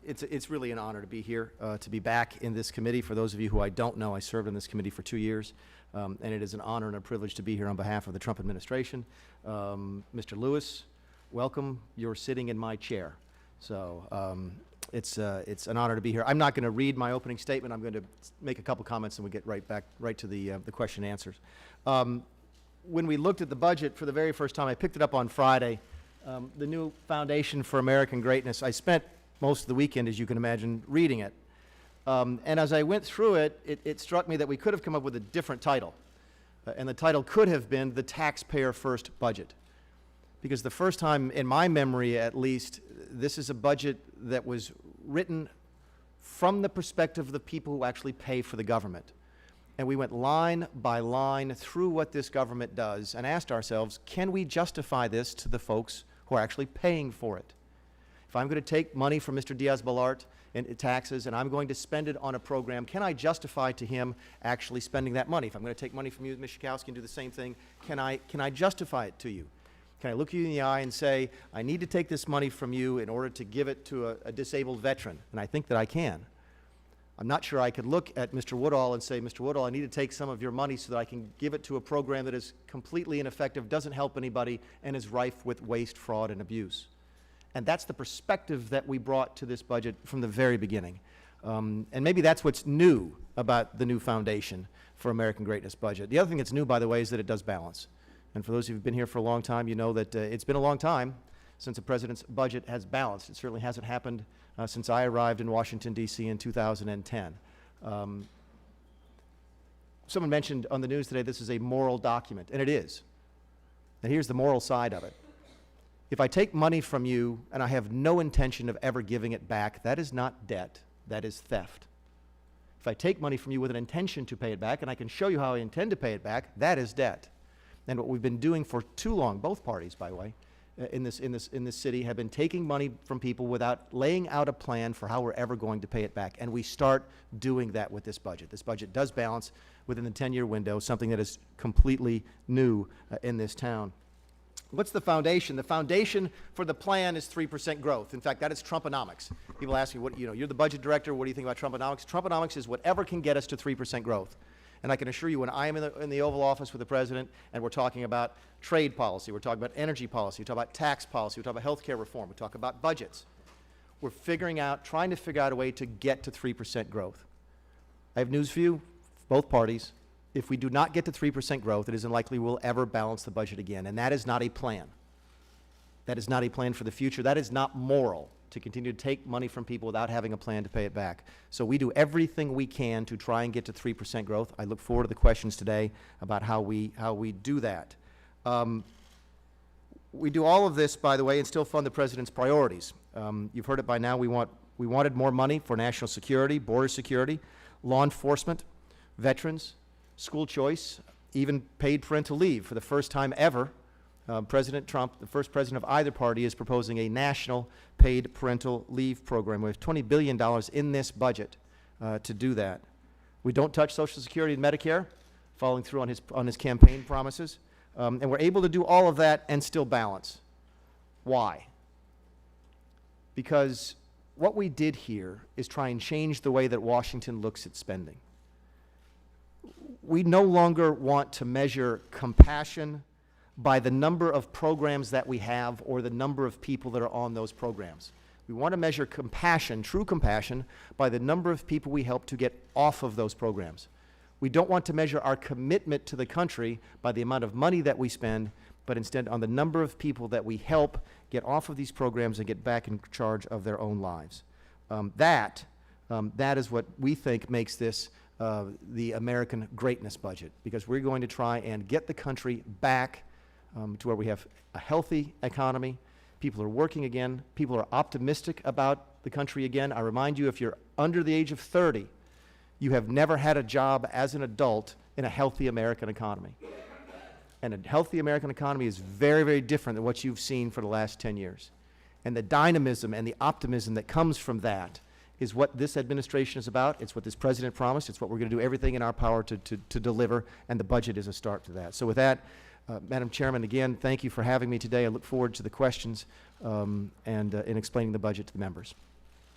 It's really an honor to be here, to be back in this committee. For those of you who I don't know, I served in this committee for 2 years, and it is an honor and a privilege to be here on behalf of the Trump administration. Mr. Lewis, welcome. You're sitting in my chair. So it's an honor to be here. I'm not going to read my opening statement. I'm going to make a couple comments and we get right to the question and answers. When we looked at the budget for the very first time, I picked it up on Friday, the new Foundation for American Greatness. I spent most of the weekend, as you can imagine, reading it. And as I went through it, it struck me that we could have come up with a different title. And the title could have been The Taxpayer First Budget. Because the first time, in my memory at least, this is a budget that was written from the perspective of the people who actually pay for the government. And we went line by line through what this government does and asked ourselves, can we justify this to the folks who are actually paying for it? If I'm going to take money from Mr. Diaz-Balart in taxes and I'm going to spend it on a program, can I justify to him actually spending that money? If I'm going to take money from you, Ms. Schakowsky, and do the same thing, can I justify it to you? Can I look you in the eye and say, I need to take this money from you in order to give it to a disabled veteran? And I think that I can. I'm not sure I could look at Mr. Woodall and say, Mr. Woodall, I need to take some of your money so that I can give it to a program that is completely ineffective, doesn't help anybody, and is rife with waste, fraud, and abuse. And that's the perspective that we brought to this budget from the very beginning. And maybe that's what's new about the new Foundation for American Greatness budget. The other thing that's new, by the way, is that it does balance. And for those of you who've been here for a long time, you know that it's been a long time since the President's budget has balanced. It certainly hasn't happened since I arrived in Washington, D.C. in 2010. Someone mentioned on the news today this is a moral document, and it is. And here's the moral side of it. If I take money from you and I have no intention of ever giving it back, that is not debt, that is theft. If I take money from you with an intention to pay it back, and I can show you how I intend to pay it back, that is debt. And what we've been doing for too long, both parties, by the way, in this city, have been taking money from people without laying out a plan for how we're ever going to pay it back. And we start doing that with this budget. This budget does balance within the 10-year window, something that is completely new in this town. What's the foundation? The foundation for the plan is 3% growth. In fact, that is Trumponomics. People ask me, you're the budget director, what do you think about Trumponomics? Trumponomics is whatever can get us to 3% growth. And I can assure you, when I am in the Oval Office with the President and we're talking about trade policy, we're talking about energy policy, we talk about tax policy, we talk about health care reform, we talk about budgets, we're trying to figure out a way to get to 3% growth. I have news for you, both parties. If we do not get to 3% growth, it is unlikely we'll ever balance the budget again. And that is not a plan. That is not a plan for the future. That is not moral, to continue to take money from people without having a plan to pay it back. So we do everything we can to try and get to 3% growth. I look forward to the questions today about how we do that. We do all of this, by the way, and still fund the President's priorities. You've heard it by now. We wanted more money for national security, border security, law enforcement, veterans, school choice, even paid parental leave. For the first time ever, President Trump, the first president of either party, is proposing a national paid parental leave program. We have $20 billion in this budget to do that. We don't touch Social Security and Medicare, following through on his campaign promises. And we're able to do all of that and still balance. Why? Because what we did here is try and change the way that Washington looks at spending. We no longer want to measure compassion by the number of programs that we have or the number of people that are on those programs. We want to measure compassion, true compassion, by the number of people we help to get off of those programs. We don't want to measure our commitment to the country by the amount of money that we spend, but instead on the number of people that we help get off of these programs and get back in charge of their own lives. That is what we think makes this the American Greatness budget, because we're going to try and get the country back to where we have a healthy economy, people are working again, people are optimistic about the country again. I remind you, if you're under the age of 30, you have never had a job as an adult in a healthy American economy. And a healthy American economy is very, very different than what you've seen for the last 10 years. And the dynamism and the optimism that comes from that is what this administration is about. It's what this president promised. It's what we're going to do everything in our power to deliver, and the budget is a start to that. So with that, Madam Chairman, again, thank you for having me today. I look forward to the questions and in explaining the budget to the members.